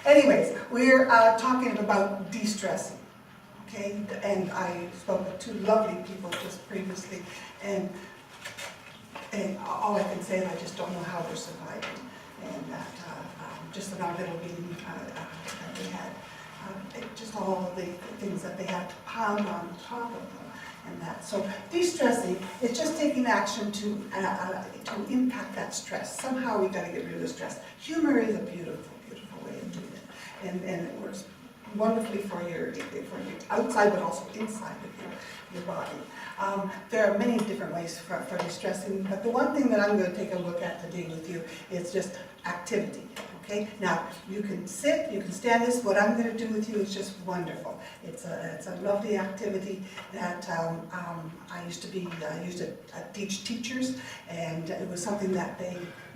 Anyways, we're talking about de-stressing, okay? And I spoke with two lovely people just previously, and all I can say is I just don't know how they're surviving. And that just in our little meeting that we had, just all of the things that they had to pound on top of them. And that. So de-stressing is just taking action to impact that stress. Somehow we got to get rid of the stress. Humor is a beautiful, beautiful way of doing it, and it works wonderfully for your outside, but also inside of your body. There are many different ways for de-stressing, but the one thing that I'm going to take a look at today with you is just activity. Okay, now you can sit, you can stand. This, what I'm going to do with you is just wonderful. It's a lovely activity that I used to teach teachers, and it was something that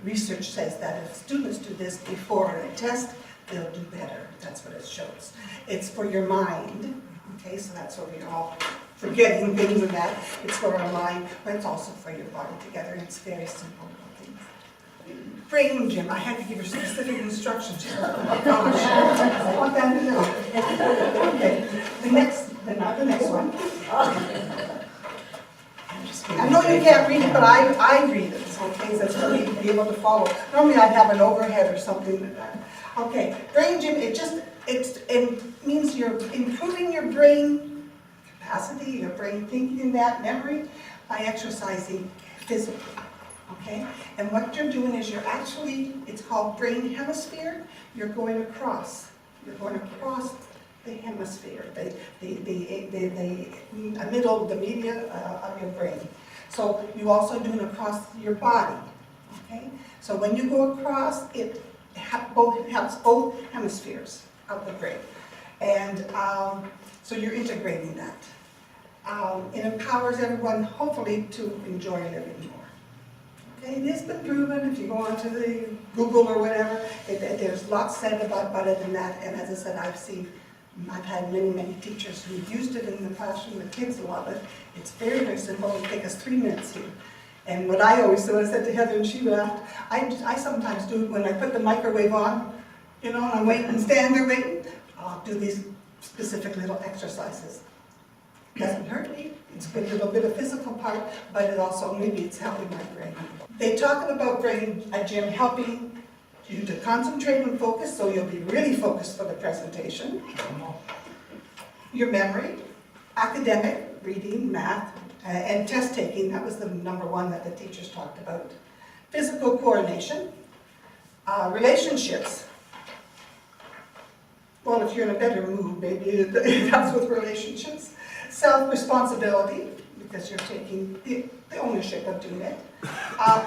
research says that if students do this before a test, they'll do better. That's what it shows. It's for your mind. Okay, so that's where we're all forgetting things and that. It's for our mind, but it's also for your body together. It's very simple. Brain gym. I had to give her specific instructions. Oh gosh, I want that to know. Okay, the next one. I know you can't read it, but I read it. Okay, so it's for me to be able to follow. Normally I'd have an overhead or something like that. Okay, brain gym. It means you're improving your brain capacity, your brain thinking, that memory, by exercising physically. Okay, and what you're doing is it's called brain hemisphere. You're going across the hemisphere, the media of your brain. So you also doing across your body. Okay, so when you go across, it helps both hemispheres of the brain, and so you're integrating that. It empowers everyone, hopefully, to enjoy living more. Okay, it has been proven. If you go onto the Google or whatever, there's lots said about it and that. And as I said, I've had many teachers who've used it in the classroom. The kids love it. It's very, very simple. It'll take us 3 minutes here. And what I always do, I said to Heather, and she laughed, I sometimes do it when I put the microwave on, and I'm waiting and stand there waiting. I'll do these specific little exercises. Doesn't hurt me. It's a little bit of physical part, but it also, maybe it's helping my brain. They talk about brain gym helping you to concentrate and focus, so you'll be really focused for the presentation. Your memory, academic, reading, math, and test taking. That was the number one that the teachers talked about. Physical coordination, relationships. Well, if you're in a better mood, maybe it helps with relationships. Self-responsibility, because you're taking the ownership of doing it.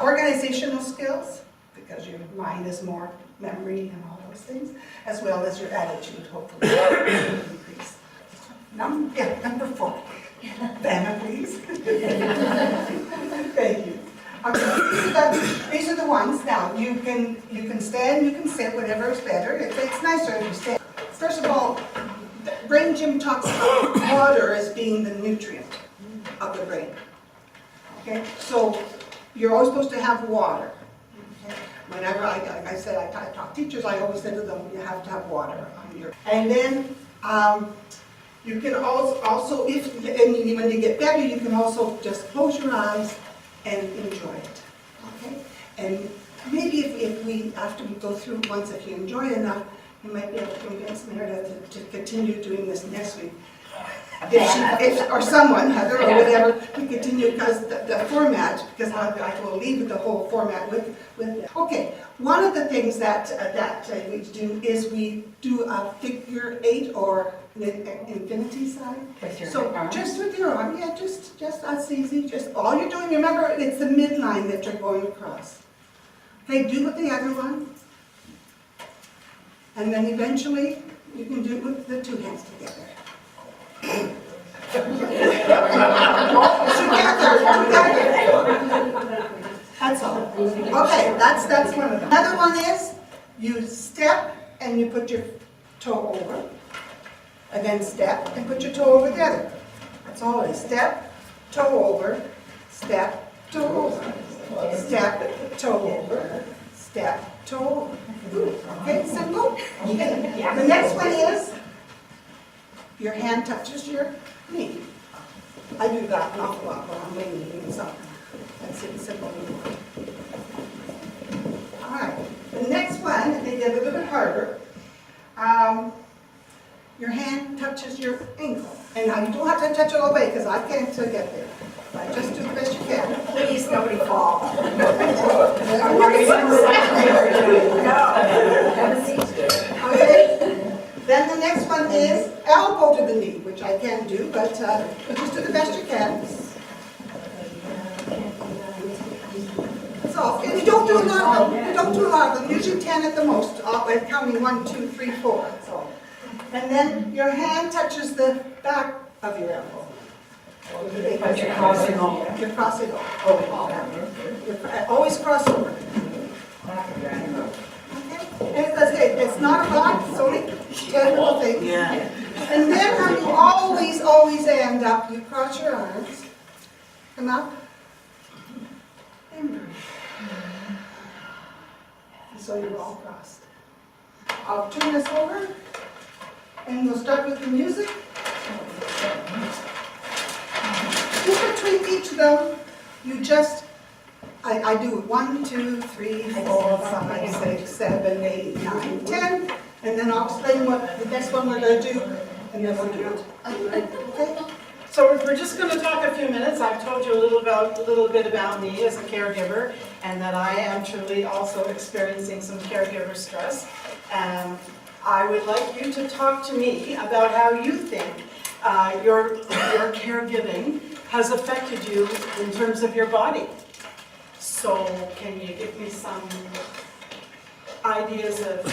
Organizational skills, because your mind is more memory and all those things, as well as your attitude, hopefully, will increase. Number 4. Vanna, please. Thank you. Okay, these are the ones. Now, you can stand, you can sit, whatever is better. It's nicer if you stand. First of all, brain gym talks about water as being the nutrient of the brain. Okay, so you're always supposed to have water. Okay? Whenever I talk teachers, I always say to them, you have to have water on your. And then you can also, when you get better, you can also just close your eyes and enjoy it. Okay, and maybe if we, after we go through once, if you enjoy it enough, you might be able to convince Meredith to continue doing this next week. Or someone, Heather, or whatever, to continue, because the format, because I will leave the whole format with. Okay, one of the things that we do is we do a figure 8 or infinity sign. So just with your arm, yeah, just that's easy. Just all you're doing, remember, it's the midline that you're going across. Okay, do with the other one. And then eventually, you can do it with the 2 hands together. That's all. Okay, that's one of them. Another one is, you step and you put your toe over. And then step and put your toe over the other. That's all it is. Step, toe over, step, toe over. Step, toe over, step, toe. Okay, simple? Okay. The next one is your hand touches your knee. I do that an awful lot when I'm winging, so that's it, simple. All right, the next one, they get a little bit harder. Your hand touches your ankle. And now you don't have to touch it all the way because I can't get there. But just do the best you can. Please, nobody fall. Okay. Then the next one is elbow to the knee, which I can do, but just do the best you can. So, and you don't do a lot of them. You don't do a lot of them. Usually 10 at the most, counting 1, 2, 3, 4. That's all. And then your hand touches the back of your elbow. But you're crossing over. You're crossing over. Oh, you're always cross over. Okay? And it's not a lot, it's only 10 little things. Yeah. And then how you always end up, you cross your arms, come up, and breathe. So you're all crossed. I'll turn this over, and we'll start with the music. In between each of them, you just, I do 1, 2, 3, 4, 5, 6, 7, 8, 9, 10, and then I'll explain what the next one we're going to do, and then we'll do it. Okay? So we're just going to talk a few minutes. I've told you a little bit about me as a caregiver, and that I am truly also experiencing some caregiver stress. I would like you to talk to me about how you think your caregiving has affected you in terms of your body. So can you give me some ideas of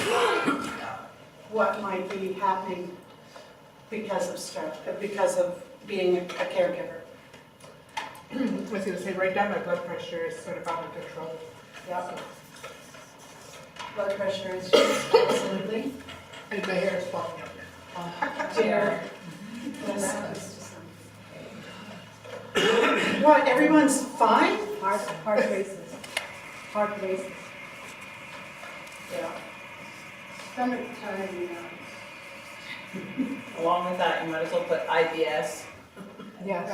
what might be happening because of stress, because of being a caregiver? I was going to say, right now my blood pressure is sort of out of control. Yep. Blood pressure is just absolutely. And my hair is falling out now. Dear. What, everyone's fine? Heart races. Heart races. Yeah. Stomach time, Along with that, you might as well put IBS. Yes.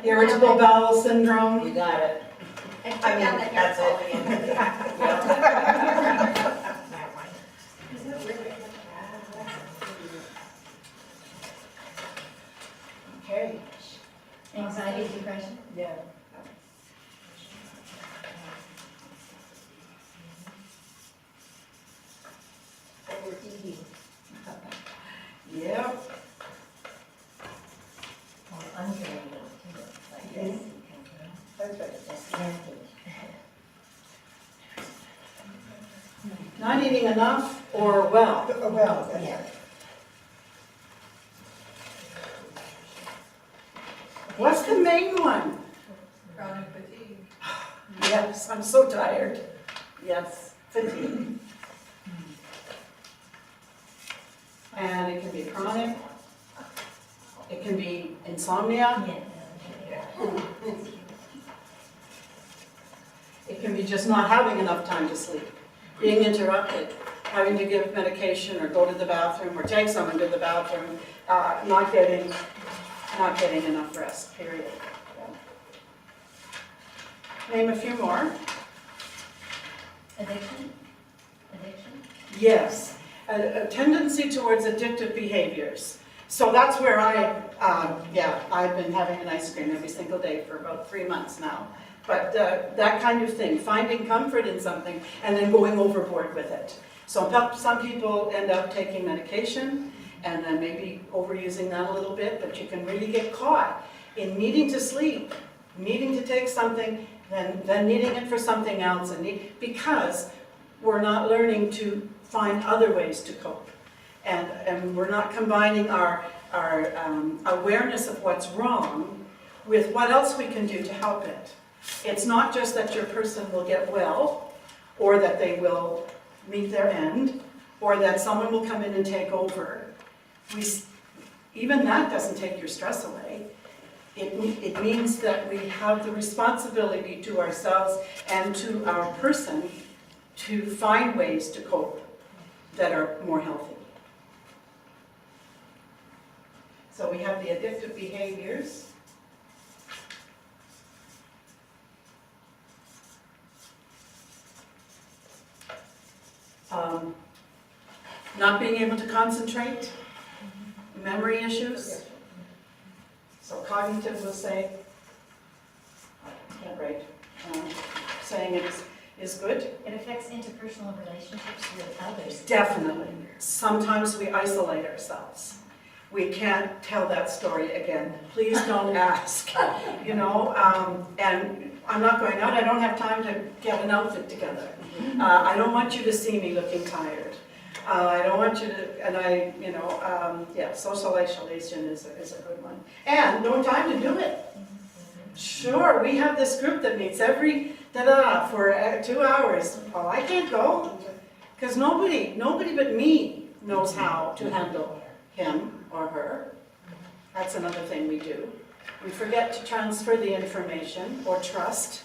Irritable bowel syndrome. You got it. I mean, That's it. Okay. Anxiety, depression? Yeah. Overeating. Yep. Or undereating, too. Like this. Just yanking. Not eating enough or well. Well, that's Yeah. right. What's the main one? Chronic fatigue. Yes, I'm so tired. Yes, fatigue. And it can be chronic. It can be insomnia. It can be just not having enough time to sleep, being interrupted, having to give medication or go to the bathroom or take someone to the bathroom, not getting enough rest, period. Name a few more. Addiction? Addiction? Yes, a tendency towards addictive behaviors. So that's where I've been having an ice cream every single day for about 3 months now. But that kind of thing, finding comfort in something and then going overboard with it. So some people end up taking medication and then maybe overusing that a little bit, but you can really get caught in needing to sleep, needing to take something, then needing it for something else, because we're not learning to find other ways to cope. And we're not combining our awareness of what's wrong with what else we can do to help it. It's not just that your person will get well, or that they will meet their end, or that someone will come in and take over. Even that doesn't take your stress away. It means that we have the responsibility to ourselves and to our person to find ways to cope that are more healthy. So we have the addictive behaviors. Not being able to concentrate, memory issues. So cognitive will say, I can't write, saying it is good. It affects interpersonal relationships with others. Definitely. Sometimes we isolate ourselves. We can't tell that story again. Please don't ask, you know, and I'm not going out, I don't have time to get an outfit together. I don't want you to see me looking tired. I don't want you to, and I, you know, yeah, social isolation is a good one. And no time to do it. Sure, we have this group that meets every for 2 hours. Oh, I can't go, because nobody but me knows how to handle him or her. That's another thing we do. We forget to transfer the information or trust.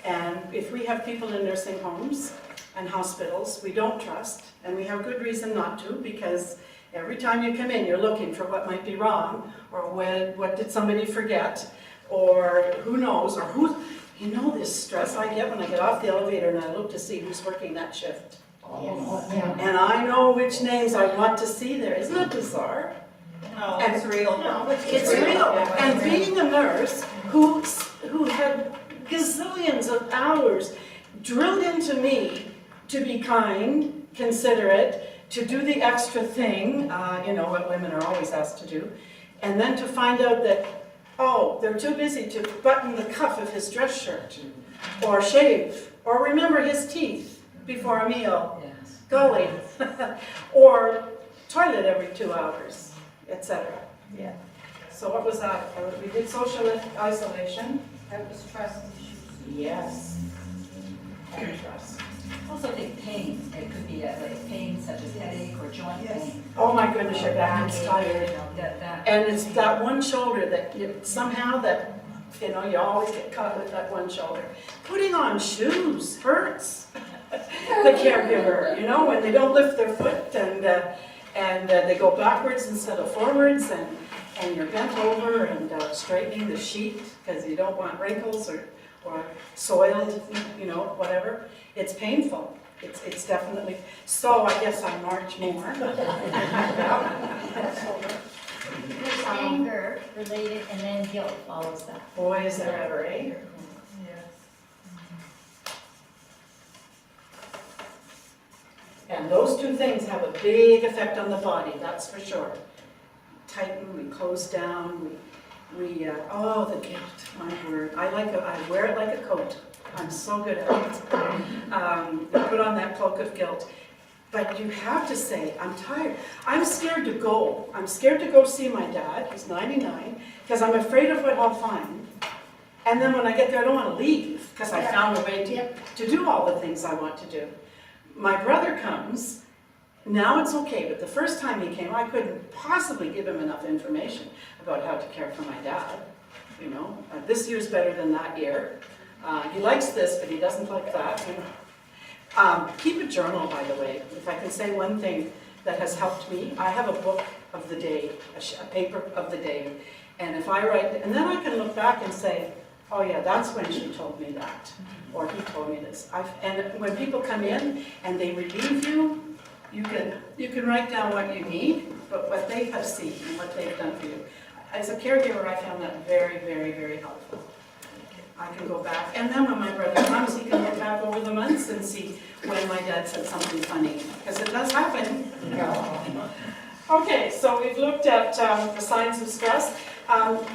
And if we have people in nursing homes and hospitals we don't trust, and we have good reason not to, because every time you come in you're looking for what might be wrong, or what did somebody forget, or who knows, or who, you know, this stress I get when I get off the elevator and I look to see who's working that shift. And I know which names I want to see there. Isn't that bizarre? No, it's real. No, It's real. And being a nurse who had gazillions of hours drilled into me to be kind, considerate, to do the extra thing, you know, what women are always asked to do, and then to find out that, oh, they're too busy to button the cuff of his dress shirt, or shave, or remember his teeth before a meal, golly, or toilet every 2 hours, etc. Yeah. So what was that? We did social isolation. That was trust issues. Yes. And trust. Also, the pain, it could be like pain such as headache or joint Yes. pain. Oh my goodness, your back is Backache, tired. you know, that. And it's that one shoulder that somehow that, you know, you always get caught with that one shoulder. Putting on shoes hurts the caregiver, you know, when they don't lift their foot and they go backwards instead of forwards, and you're bent over and straightening the sheet because you don't want wrinkles or soiled, you know, whatever. It's painful. It's definitely, so I guess I march more. There's anger related, and then guilt follows that. Boy, is there ever, eh? And those two things have a big effect on the body, that's for sure. Tighten, we close down, oh, the guilt, my word. I wear it like a coat. I'm so good at it. Put on that cloak of guilt. But you have to say, I'm tired. I'm scared to go. I'm scared to go see my dad, he's 99, because I'm afraid of what I'll find. And then when I get there, I don't want to leave, because I found a way to do all the things I want to do. My brother comes, now it's okay, but the first time he came, I couldn't possibly give him enough information about how to care for my dad. You know, this year's better than that year. He likes this, but he doesn't like that. You know. Keep a journal, by the way. If I can say one thing that has helped me, I have a book of the day, a paper of the day. And if I write, and then I can look back and say, oh yeah, that's when she told me that, or he told me this. And when people come in and they relieve you, you can write down what you need, but what they have seen and what they've done for you. As a caregiver, I found that very, very, very helpful. I can go back, and then when my brother comes, he can look back over the months and see when my dad said something funny, because it does happen. Okay, so we've looked at the signs of stress.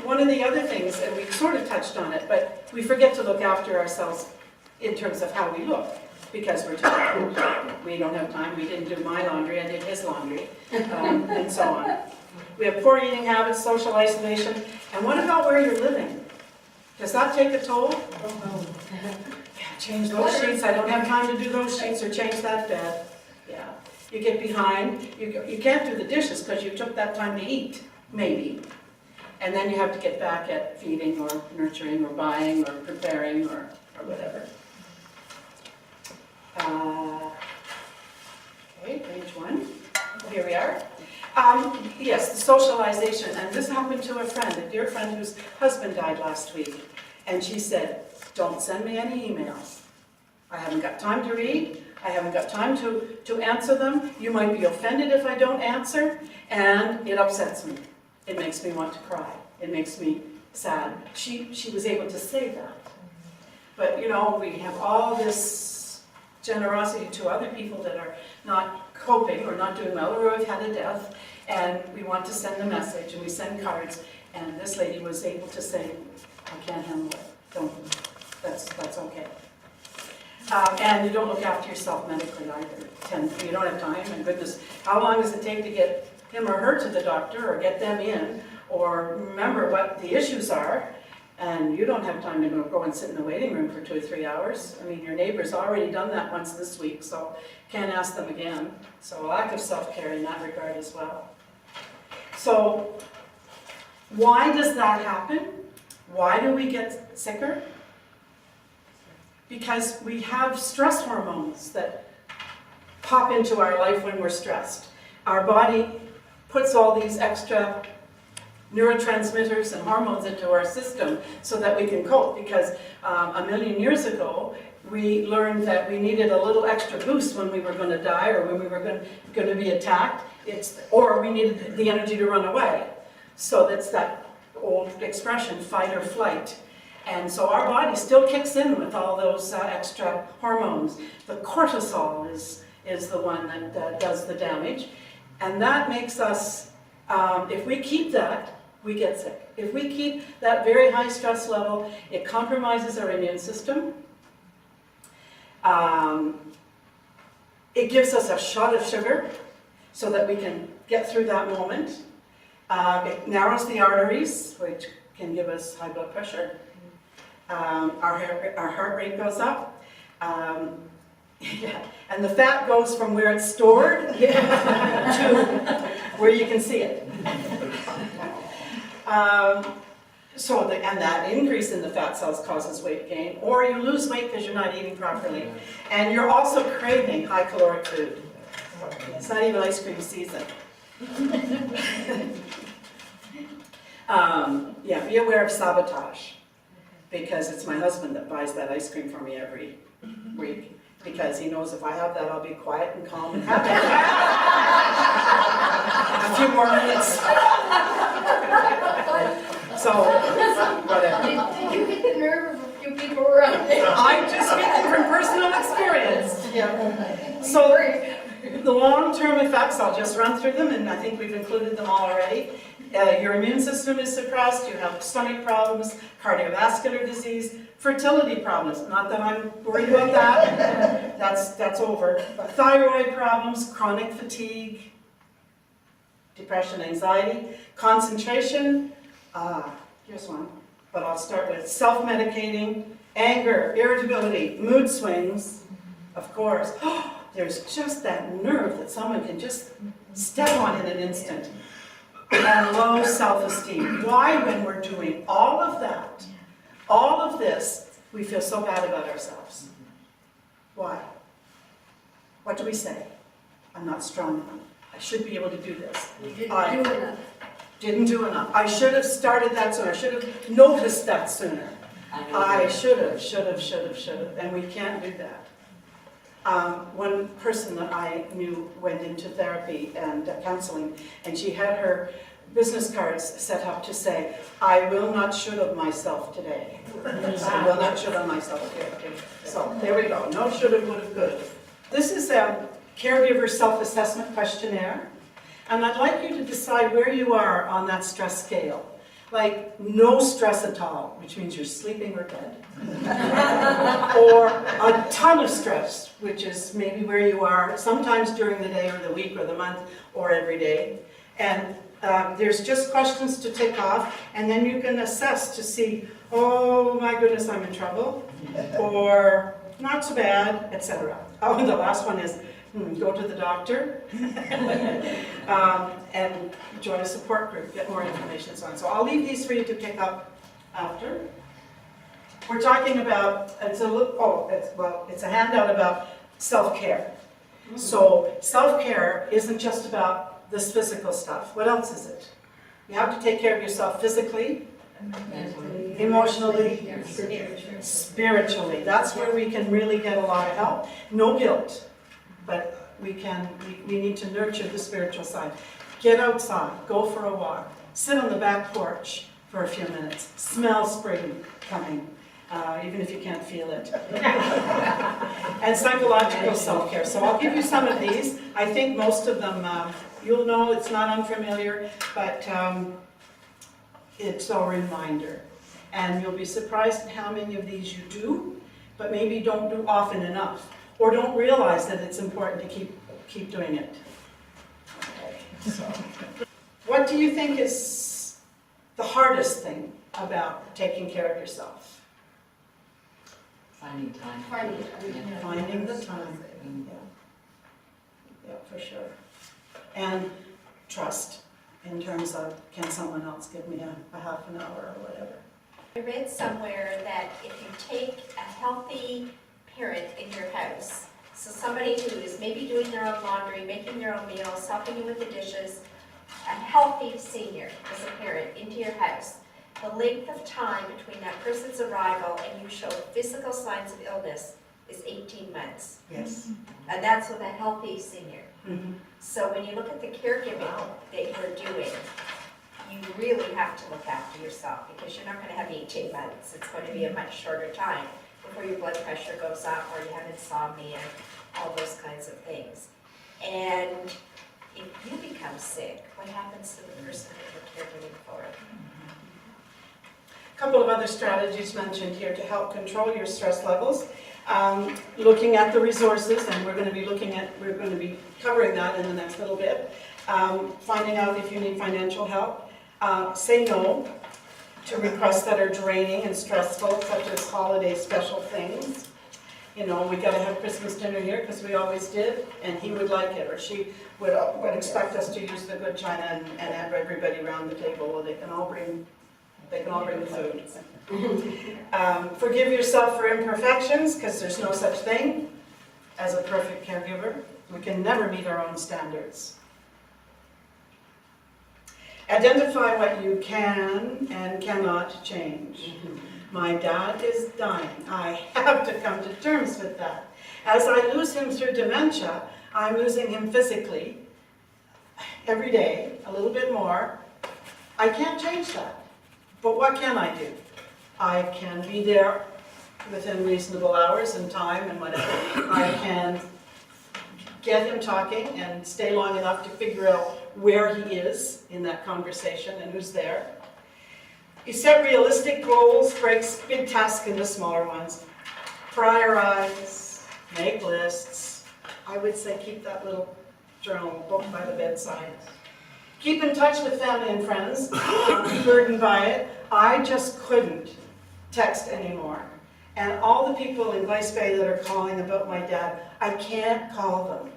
One of the other things, and we sort of touched on it, but we forget to look after ourselves in terms of how we look, because we're tired. We don't have time. We didn't do my laundry, I did his laundry, and so on. We have poor eating habits, social isolation, and what about where you're living? Does that take a toll? Yeah, change those sheets. I don't have time to do those sheets or change that bed. Yeah, you get behind. You can't do the dishes because you took that time to eat, maybe. And then you have to get back at feeding or nurturing or buying or preparing or whatever. Okay, page 1. Here we are. Yes, the socialization, and this happened to a friend, a dear friend whose husband died last week. And she said, don't send me any emails. I haven't got time to read. I haven't got time to answer them. You might be offended if I don't answer. And it upsets me. It makes me want to cry. It makes me sad. She was able to say that. But, you know, we have all this generosity to other people that are not coping or not doing well or have had a death. And we want to send a message and we send cards. And this lady was able to say, I can't handle it. Don't. That's okay. And you don't look after yourself medically either. You don't have time, and goodness, how long does it take to get him or her to the doctor or get them in or remember what the issues are? And you don't have time to go and sit in the waiting room for 2 or 3 hours. I mean, your neighbor's already done that once this week, so can't ask them again. So a lack of self-care in that regard as well. So why does that happen? Why do we get sicker? Because we have stress hormones that pop into our life when we're stressed. Our body puts all these extra neurotransmitters and hormones into our system so that we can cope, because a million years ago we learned that we needed a little extra boost when we were going to die or when we were going to be attacked, or we needed the energy to run away. So that's that old expression, fight or flight. And so our body still kicks in with all those extra hormones. The cortisol is the one that does the damage. And that makes us, if we keep that, we get sick. If we keep that very high stress level, it compromises our immune system. It gives us a shot of sugar so that we can get through that moment. It narrows the arteries, which can give us high blood pressure. Our heart rate goes up. Yeah. And the fat goes from where it's stored to where you can see it. And that increase in the fat cells causes weight gain, or you lose weight because you're not eating properly. And you're also craving high caloric food. It's not even ice cream season. Yeah, be aware of sabotage, because it's my husband that buys that ice cream for me every week, because he knows if I have that, I'll be quiet and calm and happy. A few more minutes. So, whatever. Did you get the nerve of a few people around there? I'm just speaking from personal experience. Yeah. So, the long-term effects, I'll just run through them, and I think we've included them all already. Your immune system is suppressed, you have stomach problems, cardiovascular disease, fertility problems. Not that I'm worried about that, that's over. Thyroid problems, chronic fatigue, depression, anxiety, concentration. Here's one, but I'll start with self-medicating, anger, irritability, mood swings, of course. There's just that nerve that someone can just step on in an instant. And low self-esteem. Why, when we're doing all of that, all of this, we feel so bad about ourselves? Why? What do we say? I'm not strong enough. I should be able to do this. You didn't do enough. Didn't do enough. I should have started that sooner. I should have noticed that sooner. I should have. And we can't do that. One person that I knew went into therapy and counseling, and she had her business cards set up to say, I will not should have myself today. I will not should have myself today. So there we go. No should have, would have, could have. This is a caregiver self-assessment questionnaire, and I'd like you to decide where you are on that stress scale. Like no stress at all, which means you're sleeping or dead. Or a ton of stress, which is maybe where you are sometimes during the day or the week or the month or every day. And there's just questions to tick off, and then you can assess to see, oh my goodness, I'm in trouble, or not so bad, etc. Oh, and the last one is, Go to the doctor and join a support group, get more information and so on. So I'll leave these for you to pick up after. We're talking about, it's a handout about self-care. So self-care isn't just about this physical stuff. What else is it? You have to take care of yourself physically, emotionally, spiritually. That's where we can really get a lot of help. No guilt, but we need to nurture the spiritual side. Get outside, go for a walk, sit on the back porch for a few minutes, smell spring coming, even if you can't feel it. And psychological self-care. So I'll give you some of these. I think most of them, you'll know it's not unfamiliar, but it's a reminder. And you'll be surprised at how many of these you do, but maybe don't do often enough, or don't realize that it's important to keep doing it. Okay, so. What do you think is the hardest thing about taking care of yourself? Finding time. Finding the time. Yeah, for sure. And trust, in terms of, can someone else give me a half an hour or whatever? I read somewhere that if you take a healthy parent in your house, so somebody who is maybe doing their own laundry, making their own meals, helping you with the dishes, a healthy senior as a parent into your house, the length of time between that person's arrival and you show physical signs of illness is 18 months. Yes. And that's with a healthy senior. Mm-hmm. So when you look at the caregiving that you're doing, you really have to look after yourself because you're not going to have 18 months. It's going to be a much shorter time before your blood pressure goes up or you have insomnia, all those kinds of things. And if you become sick, what happens to the person that you're caregiving for? A couple of other strategies mentioned here to help control your stress levels. Looking at the resources, and we're going to be covering that in the next little bit. Finding out if you need financial help. Say no to requests that are draining and stressful, such as holiday special things. You know, we got to have Christmas dinner here because we always did, and he would like it, or she would expect us to use the good china and have everybody around the table. Well, they can all bring the food. Forgive yourself for imperfections, because there's no such thing as a perfect caregiver. We can never meet our own standards. Identify what you can and cannot change. My dad is dying. I have to come to terms with that. As I lose him through dementia, I'm losing him physically every day, a little bit more. I can't change that. But what can I do? I can be there within reasonable hours and time and whatever. I can get him talking and stay long enough to figure out where he is in that conversation and who's there. You set realistic goals, break big tasks into smaller ones. Prioritize, make lists. I would say keep that little journal book by the bedside. Keep in touch with family and friends. Don't be burdened by it. I just couldn't text anymore. And all the people in Glace Bay that are calling about my dad, I can't call them.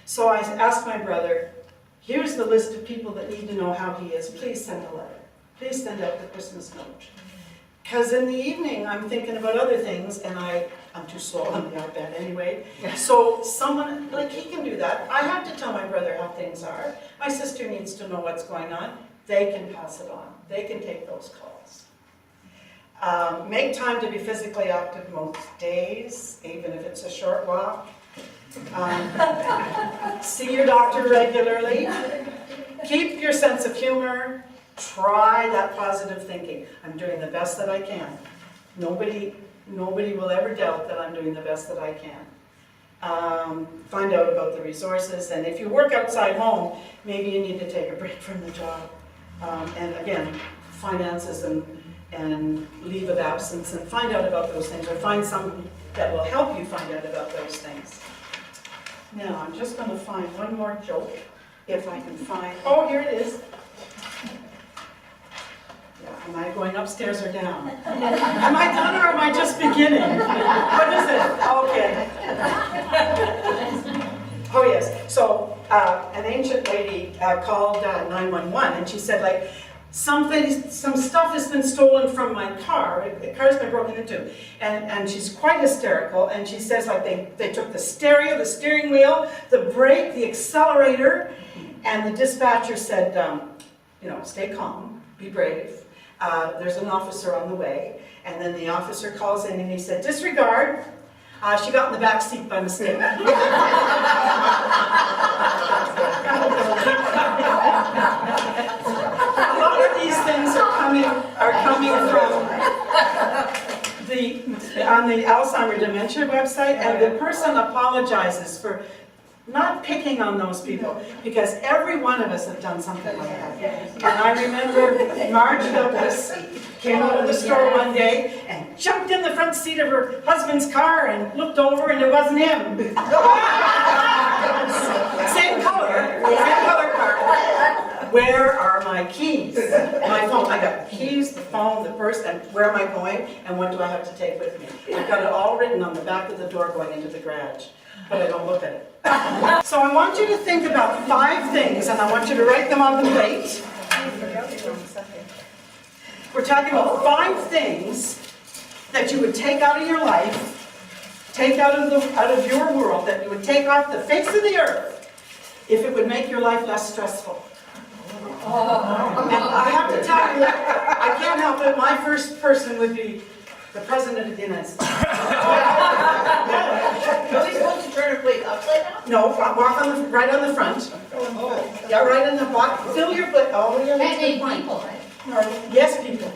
So I asked my brother, here's the list of people that need to know how he is. Please send a letter. Please send out the Christmas note. Because in the evening, I'm thinking about other things, and I'm too slow on the iPad anyway. So someone, like he can do that. I have to tell my brother how things are. My sister needs to know what's going on. They can pass it on. They can take those calls. Make time to be physically active most days, even if it's a short walk. See your doctor regularly. Keep your sense of humor. Try that positive thinking. I'm doing the best that I can. Nobody will ever doubt that I'm doing the best that I can. Find out about the resources, and if you work outside home, maybe you need to take a break from the job. And again, finances and leave of absence, and find out about those things, or find someone that will help you find out about those things. Now, I'm just going to find one more joke, if I can find, oh, here it is. Am I going upstairs or down? Am I done or am I just beginning? What is it? Okay. Oh So an ancient lady called 911 and she said like, some stuff has been stolen from my car. The car's been broken into. And she's quite hysterical. And she says like they took the stereo, the steering wheel, the brake, the accelerator. And the dispatcher said, you know, stay calm, be brave. There's an officer on the way. And then the officer calls in and he said, disregard. She got in the back seat by mistake. A lot of these things are coming from on the Alzheimer's dementia website, and the person apologizes for not picking on those people, because every one of us have done something like that. And I remember Marge Douglas came out of the store one day and jumped in the front seat of her husband's car and looked over and it wasn't him. Same color car. Where are my keys? My phone. I got the keys, the phone, the purse, and where am I going, and what do I have to take with me? I've got it all written on the back of the door going into the garage, but I don't look at it. So I want you to think about 5 things, and I want you to write them on the plate. We're talking about 5 things that you would take out of your life, take out of your world, that you would take off the face of the earth if it would make your life less stressful. And I have to tell you, I can't help it, my first person would be the President of the United States. Are we supposed to turn our plate upside down? No, walk right on the front. Yeah, right in the bottom. Fill your plate. Oh, yeah, that's a good point. people, right? Yes, people.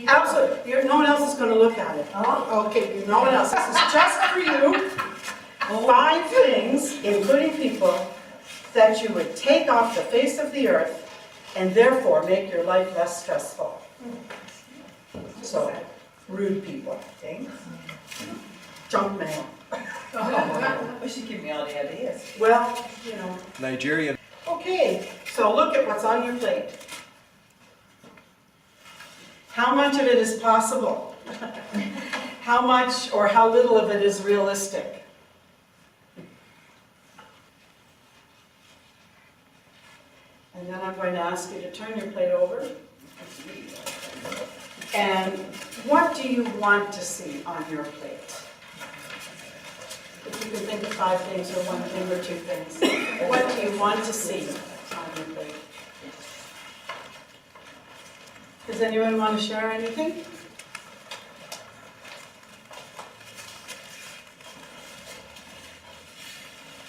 Absolutely. No one else is going to look at it. Okay, no one else. This is just for you. 5 things, including people, that you would take off the face of the earth and therefore make your life less stressful. So, rude people. Thanks. Junk mail. We should give me all the ideas. Well, you know. Nigerian. Okay, so look at what's on your plate. How much of it is possible? How much or how little of it is realistic? And then I'm going to ask you to turn your plate over. And what do you want to see on your plate? If you can think of 5 things or 1 thing or 2 things. What do you want to see on your plate? Does anyone want to share anything?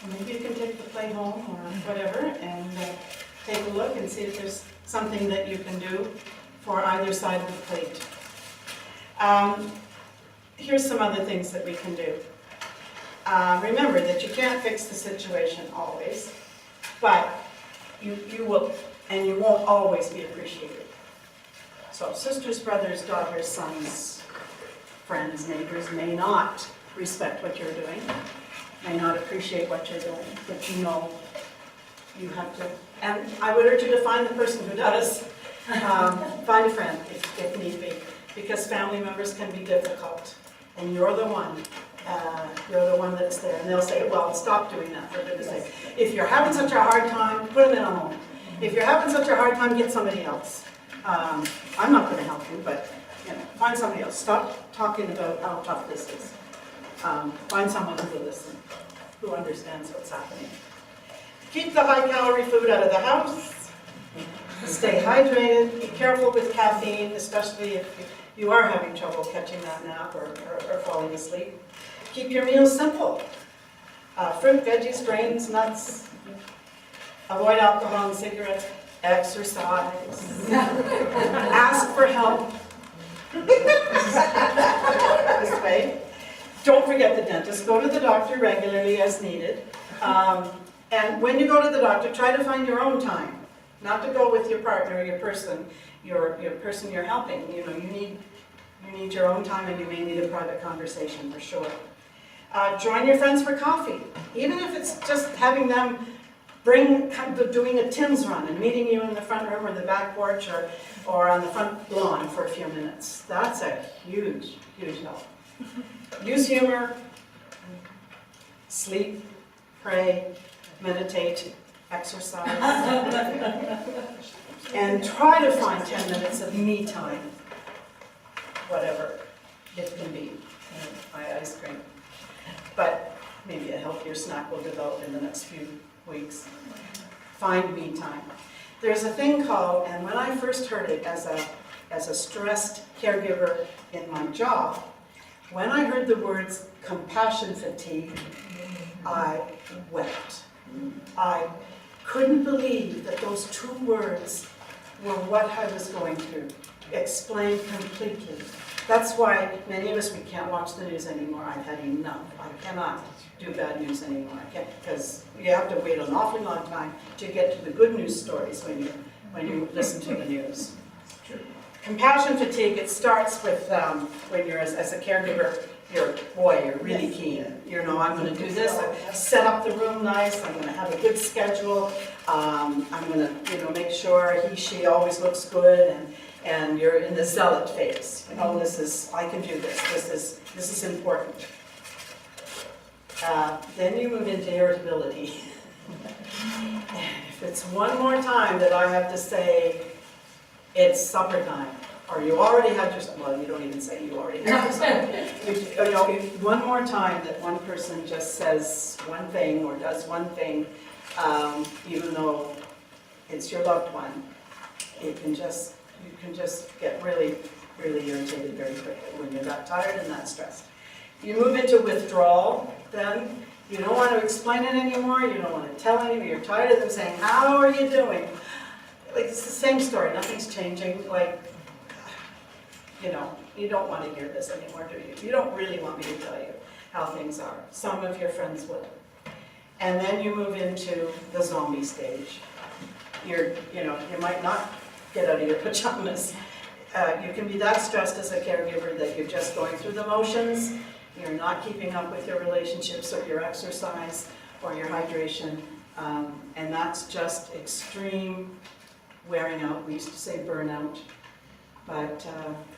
Maybe you can take the plate home or whatever and take a look and see if there's something that you can do for either side of the plate. Here's some other things that we can do. Remember that you can't fix the situation always, but you will, and you won't always be appreciated. So sisters, brothers, daughters, sons, friends, neighbors may not respect what you're doing, may not appreciate what you're doing, but you know you have to. And I would urge you to find the person who does. Find a friend if need be, because family members can be difficult, and you're the one that's there. And they'll say, well, stop doing that, for goodness sake. If you're having such a hard time, put them in a home. If you're having such a hard time, get somebody else. I'm not going to help you, but find somebody else. Stop talking about how tough this is. Find someone who will listen, who understands what's happening. Keep the high-calorie food out of the house. Stay hydrated. Be careful with caffeine, especially if you are having trouble catching that nap or falling asleep. Keep your meals simple. Fruit, veggies, grains, nuts. Avoid alcohol and cigarettes. Exercise. Ask for help. This way. Don't forget the dentist. Go to the doctor regularly as needed. And when you go to the doctor, try to find your own time. Not to go with your partner or your person you're helping. You need your own time, and you may need a private conversation for sure. Join your friends for coffee, even if it's just having them doing a Tim's run and meeting you in the front room or the back porch or on the front lawn for a few minutes. That's a huge, huge help. Use humor, sleep, pray, meditate, exercise, and try to find 10 minutes of me time, whatever it can be, my ice cream. But maybe a healthier snack will develop in the next few weeks. Find me time. There's a thing called, and when I first heard it as a stressed caregiver in my job, when I heard the words compassion fatigue, I wept. I couldn't believe that those 2 words were what I was going through, explained completely. That's why many of us, we can't watch the news anymore. I've had enough. I cannot do bad news anymore. I can't, because you have to wait an awfully long time to get to the good news stories when you listen to the news. Compassion fatigue, it starts with when you're as a caregiver, you're really keen. You know, I'm going to do this, I set up the room nice, I'm going to have a good schedule, I'm going to, make sure he, she always looks good, and you're in the zealot phase. You know, I can do this, this is important. Then you move into irritability. If it's one more time that I have to say, it's supper time, or you already had your, well, you don't even say you already had your supper. One more time that one person just says one thing or does one thing, even though it's your loved one, you can just get really, really irritated very quickly when you're that tired and that stressed. You move into withdrawal, then you don't want to explain it anymore, you don't want to tell anybody, you're tired of them saying, how are you doing? Like, it's the same story, nothing's changing, like, you don't want to hear this anymore, do you? You don't really want me to tell you how things are. Some of your friends will. And then you move into the zombie stage. You might not get out of your pajamas. You can be that stressed as a caregiver that you're just going through the motions, you're not keeping up with your relationships or your exercise or your hydration, and that's just extreme wearing out. We used to say burnout, but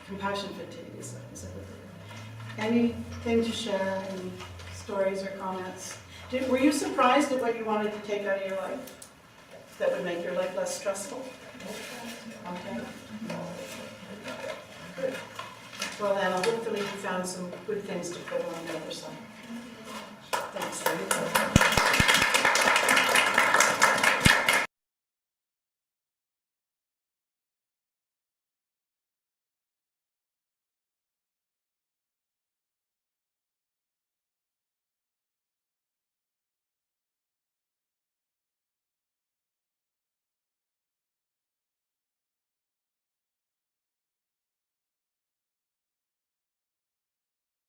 compassion fatigue is a good thing. Anything to share, any stories or comments? Were you surprised at what you wanted to take out of your life that would make your life less stressful? Okay. Good. Well then, hopefully you found some good things to put on the other side. Thanks, David.